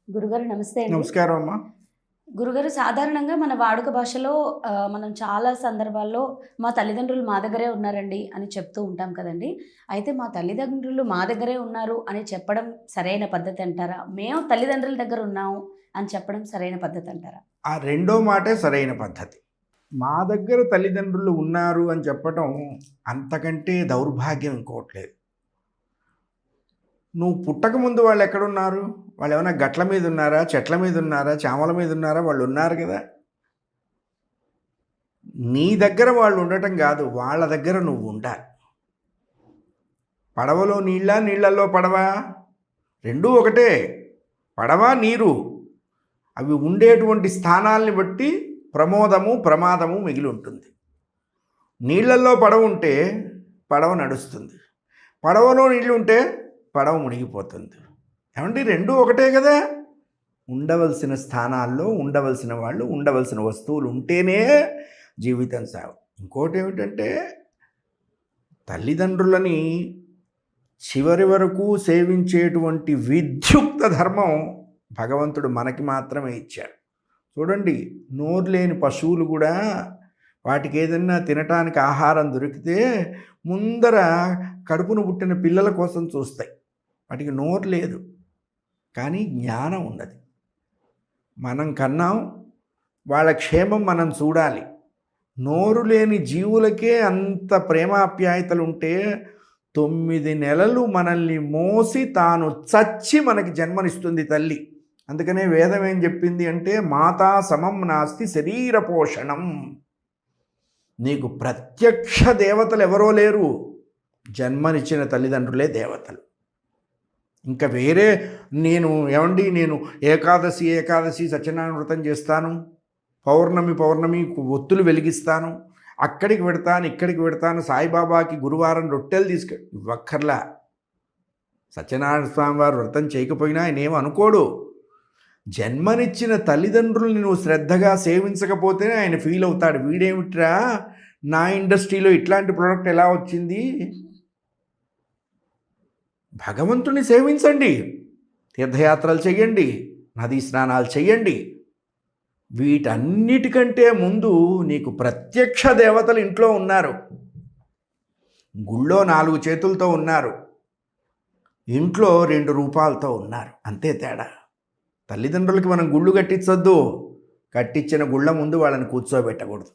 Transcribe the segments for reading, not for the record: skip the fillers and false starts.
గురుగారు నమస్తే అండి. నమస్కారం అమ్మా. గురుగారు సాధారణంగా మన వాడుక భాషలో మనం చాలా సందర్భాల్లో మా తల్లిదండ్రులు మా దగ్గరే ఉన్నారండి అని చెప్తూ ఉంటాం కదండీ! అయితే మా తల్లిదండ్రులు మా దగ్గరే ఉన్నారు అని చెప్పడం సరైన పద్ధతి అంటారా? మేము తల్లిదండ్రుల దగ్గర ఉన్నాము అని చెప్పడం సరైన పద్ధతి అంటారా? ఆ రెండో మాటే సరైన పద్ధతి. మా దగ్గర తల్లిదండ్రులు ఉన్నారు అని చెప్పటం అంతకంటే దౌర్భాగ్యం ఇంకోటి లేదు. నువ్వు పుట్టకముందు వాళ్ళు ఎక్కడున్నారు? వాళ్ళు ఏమైనా గట్ల మీద ఉన్నారా? చెట్ల మీద ఉన్నారా? చామల మీద ఉన్నారా? వాళ్ళు ఉన్నారు కదా! నీ దగ్గర వాళ్ళు ఉండటం కాదు, వాళ్ళ దగ్గర నువ్వు ఉండాలి. పడవలో నీళ్ళా? నీళ్ళల్లో పడవా? రెండూ ఒకటే. పడవ, నీరు. అవి ఉండేటువంటి స్థానాల్ని బట్టి ప్రమోదము, ప్రమాదము మిగిలి ఉంటుంది. నీళ్ళల్లో పడవ ఉంటే పడవ నడుస్తుంది. పడవలో నీళ్ళు ఉంటే పడవ మునిగిపోతుంది. ఏమంటే రెండూ ఒకటే కదా. ఉండవలసిన స్థానాల్లో ఉండవలసిన వాళ్ళు, ఉండవలసిన వస్తువులు ఉంటేనే జీవితం సాగు. ఇంకోటి ఏమిటంటే తల్లిదండ్రులని చివరి వరకు సేవించేటువంటి విద్యుక్త ధర్మం భగవంతుడు మనకి మాత్రమే ఇచ్చాడు. చూడండి, నోరు లేని పశువులు కూడా వాటికి ఏదైనా తినటానికి ఆహారం దొరికితే ముందర కడుపును పుట్టిన పిల్లల కోసం చూస్తాయి. వాటికి నోరు లేదు కానీ జ్ఞానం ఉన్నది. మనం కన్నాం, వాళ్ళ క్షేమం మనం చూడాలి. నోరు లేని జీవులకే అంత ప్రేమాప్యాయతలు ఉంటే 9 నెలలు మనల్ని మోసి తాను చచ్చి మనకి జన్మనిస్తుంది తల్లి. అందుకనే వేదం ఏం చెప్పింది అంటే మాతా సమం నాస్తి శరీర పోషణం. నీకు ప్రత్యక్ష దేవతలు ఎవరో లేరు, జన్మనిచ్చిన తల్లిదండ్రులే దేవతలు. ఇంకా వేరే నేను ఏకాదశి సత్యనారాయణ వ్రతం చేస్తాను, పౌర్ణమి ఒత్తులు వెలిగిస్తాను, అక్కడికి పెడతాను ఇక్కడికి పెడతాను, సాయిబాబాకి గురువారం రొట్టెలు ఇవ్వక్కర్లా. సత్యనారాయణ స్వామి వారు వ్రతం చేయకపోయినా ఆయన ఏం అనుకోడు. జన్మనిచ్చిన తల్లిదండ్రుల్ని నువ్వు శ్రద్ధగా సేవించకపోతేనే ఆయన ఫీల్ అవుతాడు. వీడేమిట్రా, నా ఇండస్ట్రీలో ఇట్లాంటి ప్రోడక్ట్ ఎలా వచ్చింది. భగవంతుని సేవించండి, తీర్థయాత్రలు చెయ్యండి, నదీ స్నానాలు చెయ్యండి. వీటన్నిటికంటే ముందు నీకు ప్రత్యక్ష దేవతలు ఇంట్లో ఉన్నారు. గుళ్ళో 4 చేతులతో ఉన్నారు, ఇంట్లో 2 రూపాలతో ఉన్నారు, అంతే తేడా. తల్లిదండ్రులకి మనం గుళ్ళు కట్టించొద్దు, కట్టించిన గుళ్ళ ముందు వాళ్ళని కూర్చోబెట్టకూడదు.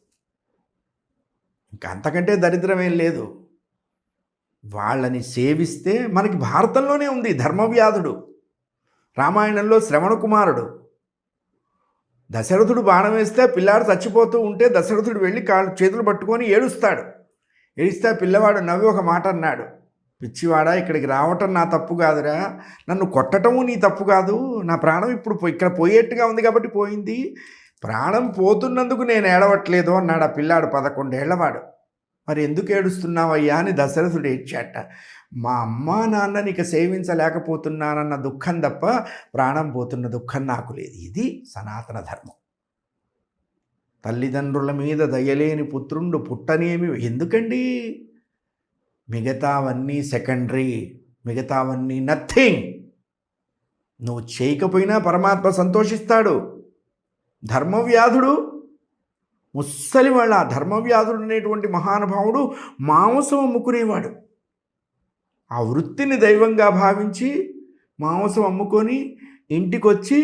ఇంకా అంతకంటే దరిద్రం ఏం లేదు. వాళ్ళని సేవిస్తే మనకి భారతంలోనే ఉంది. ధర్మవ్యాధుడు, రామాయణంలో శ్రవణ కుమారుడు. దశరథుడు బాణం వేస్తే పిల్లాడు చచ్చిపోతూ ఉంటే దశరథుడు వెళ్ళి చేతులు పట్టుకొని ఏడిస్తే పిల్లవాడు నవ్వి ఒక మాట అన్నాడు, పిచ్చివాడా, ఇక్కడికి రావటం నా తప్పు కాదురా, నన్ను కొట్టటము నీ తప్పు కాదు, నా ప్రాణం ఇప్పుడు ఇక్కడ పోయేట్టుగా ఉంది కాబట్టి పోయింది, ప్రాణం పోతున్నందుకు నేను ఏడవట్లేదు అన్నాడు ఆ పిల్లాడు, 11 ఏళ్లవాడు. మరి ఎందుకు ఏడుస్తున్నావయ్యా అని దశరథుడు ఏడ్చాట. మా అమ్మ నాన్నని ఇక సేవించలేకపోతున్నానన్న దుఃఖం తప్ప ప్రాణం పోతున్న దుఃఖం నాకు లేదు. ఇది సనాతన ధర్మం. తల్లిదండ్రుల మీద దయలేని పుత్రుండు పుట్టనేమి. ఎందుకండి? మిగతావన్నీ సెకండరీ, మిగతావన్నీ నథింగ్. నువ్వు చేయకపోయినా పరమాత్మ సంతోషిస్తాడు. ధర్మవ్యాధుడు ముస్సలి వాళ్ళ ధర్మవ్యాధుడు అనేటువంటి మహానుభావుడు మాంసం అమ్ముకునేవాడు. ఆ వృత్తిని దైవంగా భావించి మాంసం అమ్ముకొని ఇంటికొచ్చి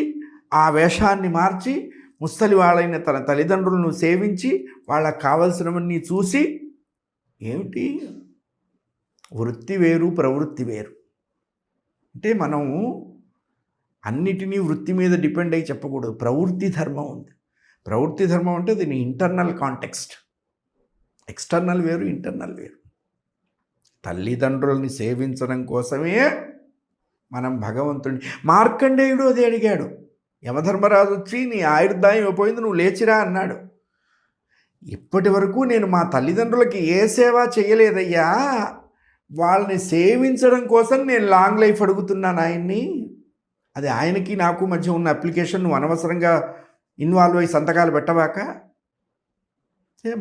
ఆ వేషాన్ని మార్చి ముసలి వాళ్ళైన తన తల్లిదండ్రులను సేవించి వాళ్ళకు కావలసినవన్నీ చూసి, ఏమిటి వృత్తి వేరు ప్రవృత్తి వేరు. అంటే మనం అన్నిటినీ వృత్తి మీద డిపెండ్ అయ్యి చెప్పకూడదు. ప్రవృత్తి ధర్మం ఉంది. ప్రవృత్తి ధర్మం అంటే దీని ఇంటర్నల్ కాంటెక్స్ట్. ఎక్స్టర్నల్ వేరు, ఇంటర్నల్ వేరు. తల్లిదండ్రులని సేవించడం కోసమే మనం భగవంతుడిని, మార్కండేయుడు అది అడిగాడు. యమధర్మరాజు వచ్చి నీ ఆయుర్దాయం అయిపోయింది, నువ్వు లేచిరా అన్నాడు. ఇప్పటి వరకు నేను మా తల్లిదండ్రులకి ఏ సేవ చేయలేదయ్యా, వాళ్ళని సేవించడం కోసం నేను లాంగ్ లైఫ్ అడుగుతున్నాను ఆయన్ని. అది ఆయనకి నాకు మధ్య ఉన్న అప్లికేషన్, నువ్వు అనవసరంగా ఇన్వాల్వ్ అయ్యి సంతకాలు పెట్టవాక.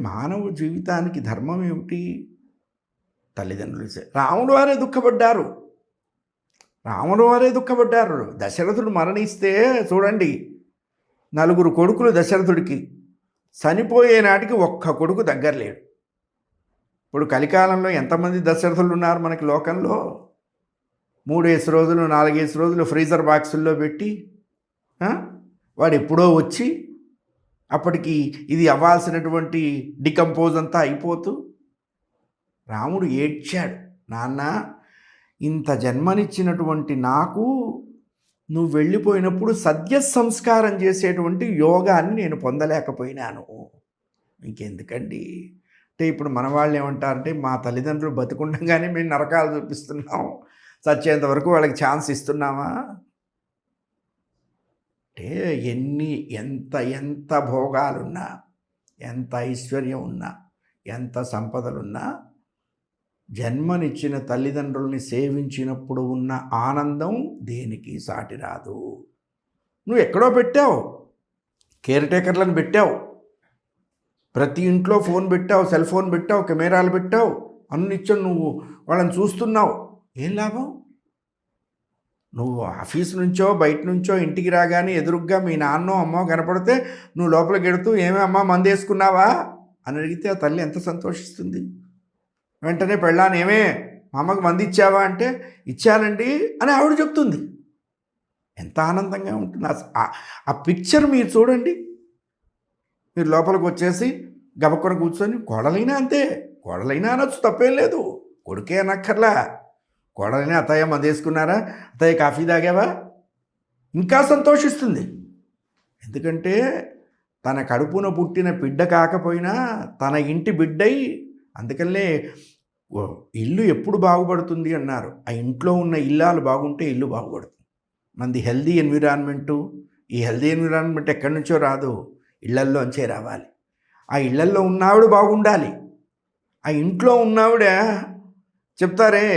మానవ జీవితానికి ధర్మం ఏమిటి? తల్లిదండ్రులు రాముడు వారే దుఃఖపడ్డారు. రాముల వారే దుఃఖపడ్డారు. దశరథుడు మరణిస్తే చూడండి, 4 కొడుకులు దశరథుడికి, చనిపోయే నాటికి ఒక్క కొడుకు దగ్గర లేడు. ఇప్పుడు కలికాలంలో ఎంతమంది దశరథులు ఉన్నారు మనకి లోకంలో? 3 రోజులు 4 రోజులు ఫ్రీజర్ బాక్సుల్లో పెట్టి వాడు ఎప్పుడో వచ్చి అప్పటికి ఇది అవ్వాల్సినటువంటి డికంపోజ్ అంతా అయిపోతూ రాముడు ఏడ్చాడు, నాన్న ఇంత జన్మనిచ్చినటువంటి నాకు నువ్వు వెళ్ళిపోయినప్పుడు సద్య సంస్కారం చేసేటువంటి యోగాన్ని నేను పొందలేకపోయినాను. ఇంకెందుకండి అంటే ఇప్పుడు మన వాళ్ళు ఏమంటారంటే, మా తల్లిదండ్రులు బతికుండగానే మేము నరకాలు చూపిస్తున్నాం, చచ్చేంత వరకు వాళ్ళకి ఛాన్స్ ఇస్తున్నామా? అంటే ఎంత భోగాలున్నా, ఎంత ఐశ్వర్యం ఉన్నా, ఎంత సంపదలున్నా, జన్మనిచ్చిన తల్లిదండ్రుల్ని సేవించినప్పుడు ఉన్న ఆనందం దేనికి సాటి రాదు. నువ్వు ఎక్కడో పెట్టావు, కేర్ టేకర్లను పెట్టావు, ప్రతి ఇంట్లో ఫోన్ పెట్టావు, సెల్ ఫోన్ పెట్టావు, కెమెరాలు పెట్టావు, అన్నిచ్చం నువ్వు వాళ్ళని చూస్తున్నావు, ఏం లాభం? నువ్వు ఆఫీస్ నుంచో బయట నుంచో ఇంటికి రాగానే ఎదురుగ్గా మీ నాన్నో అమ్మో కనపడితే నువ్వు లోపలికి ఎడుతూ ఏమే అమ్మా మందు వేసుకున్నావా అని అడిగితే ఆ తల్లి ఎంత సంతోషిస్తుంది. వెంటనే పెళ్ళాను, ఏమే మా అమ్మకి మందు ఇచ్చావా అంటే ఇచ్చానండి అని ఆవిడ చెప్తుంది. ఎంత ఆనందంగా ఉంటుంది ఆ పిక్చర్ మీరు చూడండి. మీరు లోపలికి వచ్చేసి గబక్కున కూర్చొని, కోడలైనా అంతే, కోడలైనా అనొచ్చు, తప్పేం లేదు, కొడుకే అనక్కర్లా, కోడలైనా అత్తయ్య మందేసుకున్నారా, అత్తయ్య కాఫీ తాగావా, ఇంకా సంతోషిస్తుంది. ఎందుకంటే తన కడుపున పుట్టిన బిడ్డ కాకపోయినా తన ఇంటి బిడ్డై, అందుకనే ఇల్లు ఎప్పుడు బాగుపడుతుంది అన్నారు, ఆ ఇంట్లో ఉన్న ఇల్లాలు బాగుంటే ఇల్లు బాగుపడుతుంది. మనది హెల్దీ ఎన్విరాన్మెంటు. ఈ హెల్దీ ఎన్విరాన్మెంట్ ఎక్కడి నుంచో రాదు, ఇళ్లల్లోంచే రావాలి. ఆ ఇళ్లల్లో ఉన్నావిడ బాగుండాలి. ఆ ఇంట్లో ఉన్నావిడ చెప్తారే,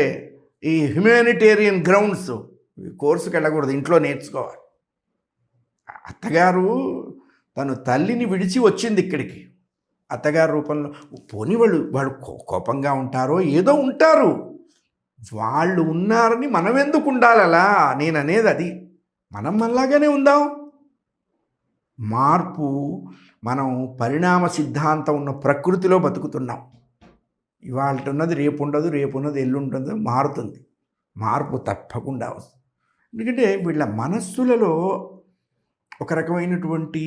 ఈ హ్యుమానిటేరియన్ గ్రౌండ్స్ కోర్సుకి వెళ్ళకూడదు, ఇంట్లో నేర్చుకోవాలి. అత్తగారు తను తల్లిని విడిచి వచ్చింది ఇక్కడికి, అత్తగారి రూపంలో. పోనీ వాళ్ళు కోపంగా ఉంటారో ఏదో ఉంటారు, వాళ్ళు ఉన్నారని మనం ఎందుకు ఉండాలి అలా? నేను అనేది అది. మనం మనలాగానే ఉందాం. మార్పు, మనం పరిణామ సిద్ధాంతం ఉన్న ప్రకృతిలో బతుకుతున్నాం. ఇవాళ ఉన్నది రేపు ఉండదు, రేపు ఉన్నది ఎల్లుండదు, మారుతుంది. మార్పు తప్పకుండా వస్తుంది. ఎందుకంటే వీళ్ళ మనస్సులలో ఒక రకమైనటువంటి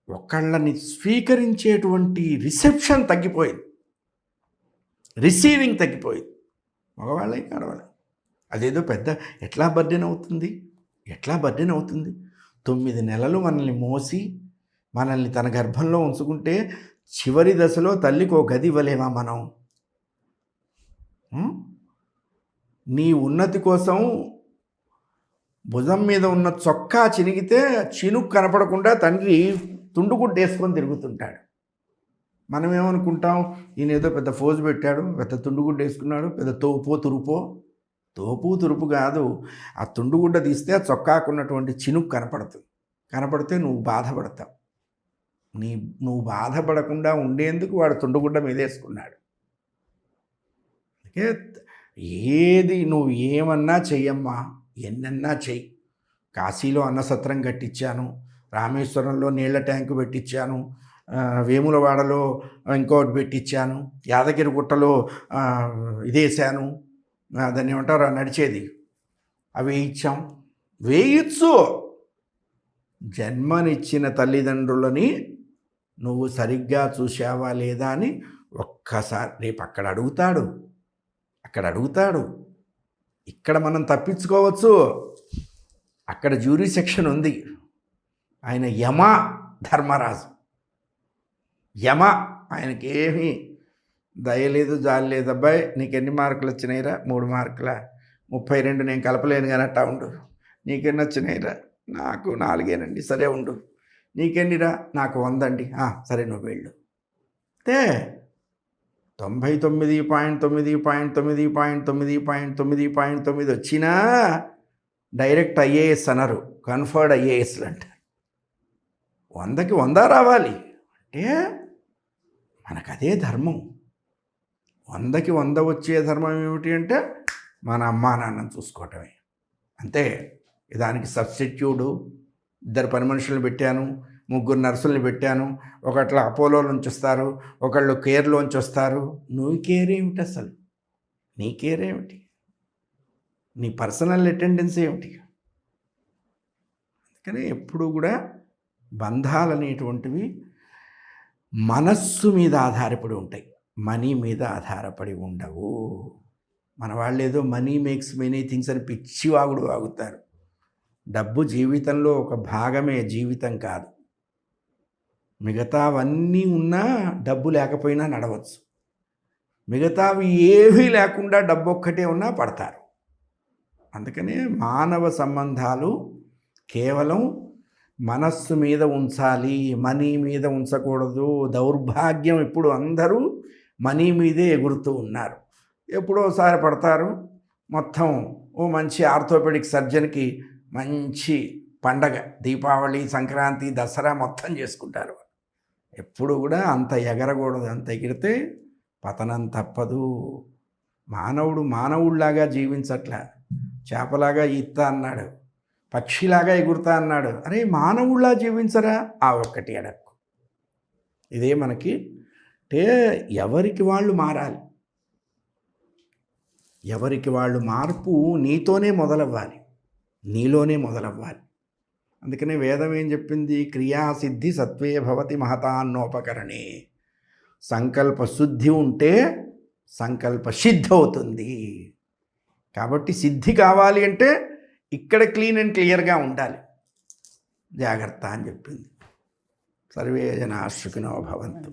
ఒకళ్ళని స్వీకరించేటువంటి రిసెప్షన్ తగ్గిపోయింది, రిసీవింగ్ తగ్గిపోయింది. మగవాళ్ళకి ఆడవాళ్ళు అదేదో పెద్ద ఎట్లా బర్డెన్ అవుతుంది. 9 నెలలు మనల్ని మోసి మనల్ని తన గర్భంలో ఉంచుకుంటే చివరి దశలో తల్లికి ఓ గది ఇవ్వలేమా మనం? నీ ఉన్నతి కోసం భుజం మీద ఉన్న చొక్కా చినిగితే చినుకు కనపడకుండా తండ్రి తుండుగుడ్డ వేసుకొని తిరుగుతుంటాడు. మనం ఏమనుకుంటాం, ఈయన ఏదో పెద్ద ఫోజు పెట్టాడు, పెద్ద తుండుగుడ్డ వేసుకున్నాడు, పెద్ద తోపు తురుపు కాదు. ఆ తుండుగుడ్డ తీస్తే ఆ చొక్కాకున్నటువంటి చినుకు కనపడితే నువ్వు బాధపడతావు. నువ్వు బాధపడకుండా ఉండేందుకు వాడు తుండుగుడ్డ మీద వేసుకున్నాడు. అందుకే ఏది నువ్వు ఏమన్నా చెయ్యమ్మా, ఎన్నన్నా చెయ్యి. కాశీలో అన్నసత్రం కట్టించాను, రామేశ్వరంలో నీళ్ల ట్యాంకు పెట్టించాను, వేములవాడలో ఇంకోటి పెట్టించాను, యాదగిరిగుట్టలో ఇదేసాను, దాన్ని ఏమంటారు నడిచేది, అవి ఇచ్చాం. వేయచ్చు. జన్మనిచ్చిన తల్లిదండ్రులని నువ్వు సరిగ్గా చూసావా లేదా అని ఒక్కసారి రేపు అక్కడ అడుగుతాడు. ఇక్కడ మనం తప్పించుకోవచ్చు, అక్కడ జ్యూరీ సెక్షన్ ఉంది. ఆయన ధర్మరాజు ఆయనకి ఏమీ దయలేదు, జాలి లేదు. అబ్బాయి నీకు ఎన్ని మార్కులు వచ్చినాయిరా? 3 మార్కులా? 32 నేను కలపలేను కానీ అట్టా ఉండు. నీకెన్ని వచ్చినాయిరా? నాకు 4 సరే ఉండు. నీకెన్నిరా? నాకు 100 సరే నువ్వు వెళ్ళు. అంటే 99.9.9.9.9 వచ్చినా డైరెక్ట్ ఐఏఎస్ అనరు, కన్ఫర్డ్ ఐఏఎస్లు అంటారు. 100కి 100 రావాలి అంటే మనకు అదే ధర్మం. 100కి 100 వచ్చే ధర్మం ఏమిటి అంటే మన అమ్మా నాన్నని చూసుకోవటమే. అంతే. దానికి సబ్స్టిట్యూడు 2 పని మనుషులను పెట్టాను, 3 నర్సుల్ని పెట్టాను, ఒకళ్ళు అపోలోలోంచి వస్తారు, ఒకళ్ళు కేర్లోంచి వస్తారు. నువ్వు కేర్ ఏమిటి అసలు? నీ కేర్ ఏమిటి? నీ పర్సనల్ అటెండెన్స్ ఏమిటి? అందుకని ఎప్పుడు కూడా బంధాలు అనేటువంటివి మనస్సు మీద ఆధారపడి ఉంటాయి, మనీ మీద ఆధారపడి ఉండవు. మన వాళ్ళు ఏదో మనీ మేక్స్ మెనీ థింగ్స్ అని పిచ్చి వాగుడు వాగుతారు. డబ్బు జీవితంలో ఒక భాగమే, జీవితం కాదు. మిగతావన్నీ ఉన్నా డబ్బు లేకపోయినా నడవచ్చు. మిగతావి ఏవీ లేకుండా డబ్బు ఒక్కటే ఉన్నా పడతారు. అందుకనే మానవ సంబంధాలు కేవలం మనస్సు మీద ఉంచాలి, మనీ మీద ఉంచకూడదు. దౌర్భాగ్యం ఇప్పుడు అందరూ మనీ మీదే ఎగురుతూ ఉన్నారు. ఎప్పుడోసారి పడతారు. మొత్తం ఓ మంచి ఆర్థోపెడిక్ సర్జన్కి మంచి పండగ, దీపావళి, సంక్రాంతి, దసరా మొత్తం చేసుకుంటారు. ఎప్పుడు కూడా అంత ఎగరకూడదు. అంత ఎగిరితే పతనం తప్పదు. మానవుడు మానవుడిలాగా జీవించట్లా, చేపలాగా ఈత్తా అన్నాడు, పక్షిలాగా ఎగురుతా అన్నాడు. అరే మానవుడిలా జీవించరా? ఆ ఒక్కటి అడక్కు. ఇదే మనకి అంటే ఎవరికి వాళ్ళు మారాలి. ఎవరికి వాళ్ళు మార్పు నీతోనే మొదలవ్వాలి, నీలోనే మొదలవ్వాలి. అందుకనే వేదం ఏం చెప్పింది? క్రియాసిద్ధి సత్వే భవతి మహతాన్నోపకరణే. సంకల్ప శుద్ధి ఉంటే సంకల్ప సిద్ధి అవుతుంది. కాబట్టి సిద్ధి కావాలి అంటే ఇక్కడ క్లీన్ అండ్ క్లియర్గా ఉండాలి. జాగ్రత్త అని చెప్పింది. సర్వే జనా సుఖినో భవంతు.